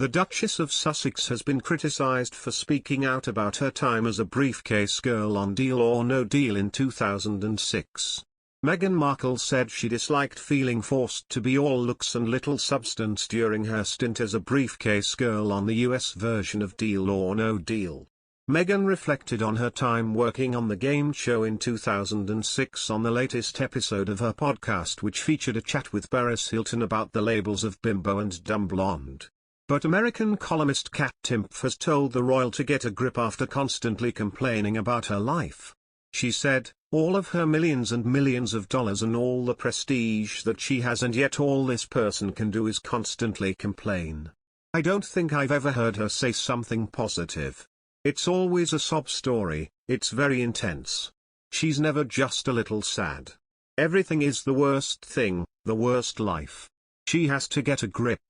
The Duchess of Sussex has been criticised for speaking out about her time as a briefcase girl on Deal or No Deal in 2006. Meghan Markle said she disliked feeling forced to be all looks and little substance during her stint as a briefcase girl on the US version of Deal or No Deal. Meghan reflected on her time working on the game show in 2006 on the latest episode of her podcast, which featured a chat with Paris Hilton about the labels of bimbo and dumb blonde. But American columnist Kat Timpf has told the royal to get a grip after constantly complaining about her life. She said, "All of her millions and millions of dollars and all the prestige that she has, and yet all this person can do is constantly complain. I don't think I've ever heard her say something positive. It's always a sob story, it's very intense. She's never just a little sad. Everything is the worst thing, the worst life. She has to get a grip."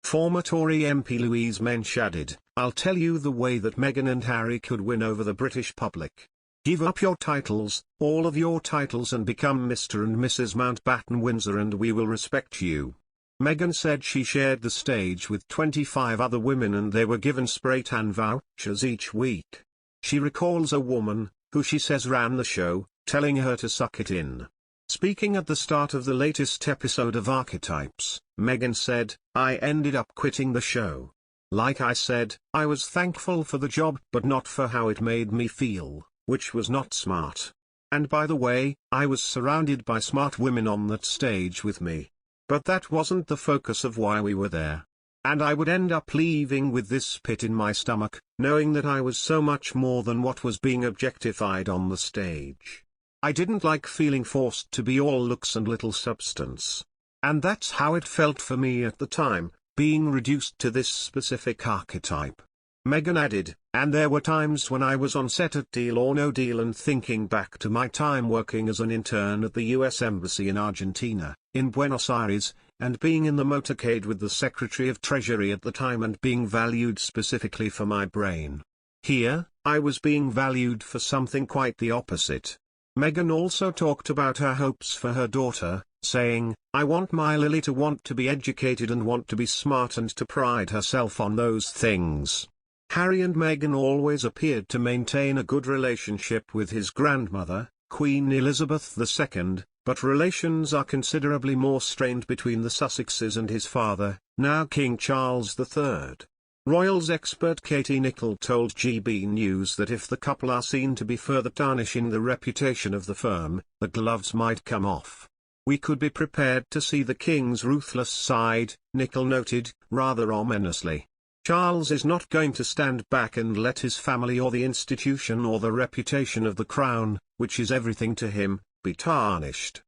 Former Tory MP Louise Mensch added, "I'll tell you the way that Meghan and Harry could win over the British public. Give up your titles, all of your titles, and become Mr. and Mrs. Mountbatten Windsor, and we will respect you." Meghan said she shared the stage with 25 other women and they were given spray tan vouchers each week. She recalls a woman, who she says ran the show, telling her to suck it in. Speaking at the start of the latest episode of Archetypes, Meghan said, "I ended up quitting the show. Like I said, I was thankful for the job but not for how it made me feel, which was not smart. And by the way, I was surrounded by smart women on that stage with me. But that wasn't the focus of why we were there. And I would end up leaving with this pit in my stomach, knowing that I was so much more than what was being objectified on the stage. I didn't like feeling forced to be all looks and little substance. And that's how it felt for me at the time, being reduced to this specific archetype." Meghan added, "And there were times when I was on set at Deal or No Deal and thinking back to my time working as an intern at the US Embassy in Argentina, in Buenos Aires, and being in the motorcade with the Secretary of Treasury at the time and being valued specifically for my brain. Here, I was being valued for something quite the opposite." Meghan also talked about her hopes for her daughter, saying, "I want my Lily to want to be educated and want to be smart and to pride herself on those things." Harry and Meghan always appeared to maintain a good relationship with his grandmother, Queen Elizabeth II, but relations are considerably more strained between the Sussexes and his father, now King Charles III. Royals expert Katie Nicholl told GB News that if the couple are seen to be further tarnishing the reputation of the firm, the gloves might come off. "We could be prepared to see the King's ruthless side," Nicholl noted, rather ominously. "Charles is not going to stand back and let his family or the institution or the reputation of the crown, which is everything to him, be tarnished."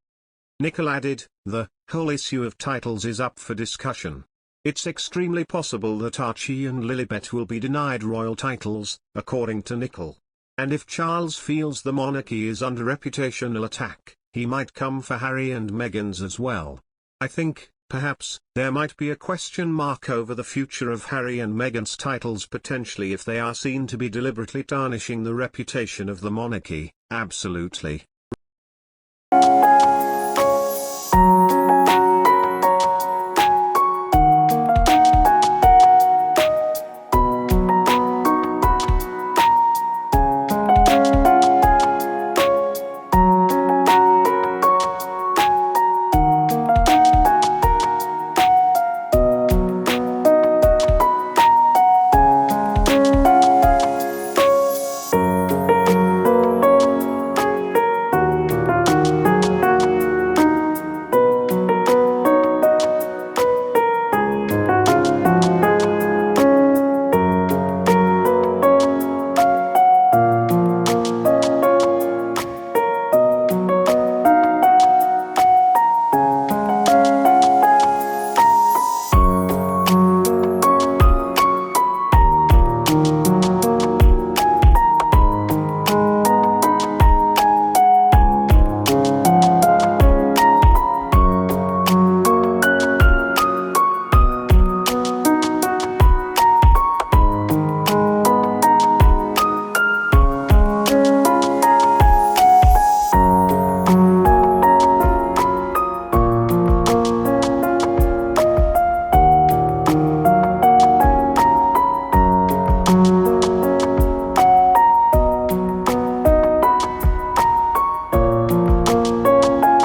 Nicholl added, "The whole issue of titles is up for discussion. It's extremely possible that Archie and Lilibet will be denied royal titles, according to Nicholl. And if Charles feels the monarchy is under reputational attack, he might come for Harry and Meghan's as well. I think, perhaps, there might be a question mark over the future of Harry and Meghan's titles potentially if they are seen to be deliberately tarnishing the reputation of the monarchy." "Absolutely.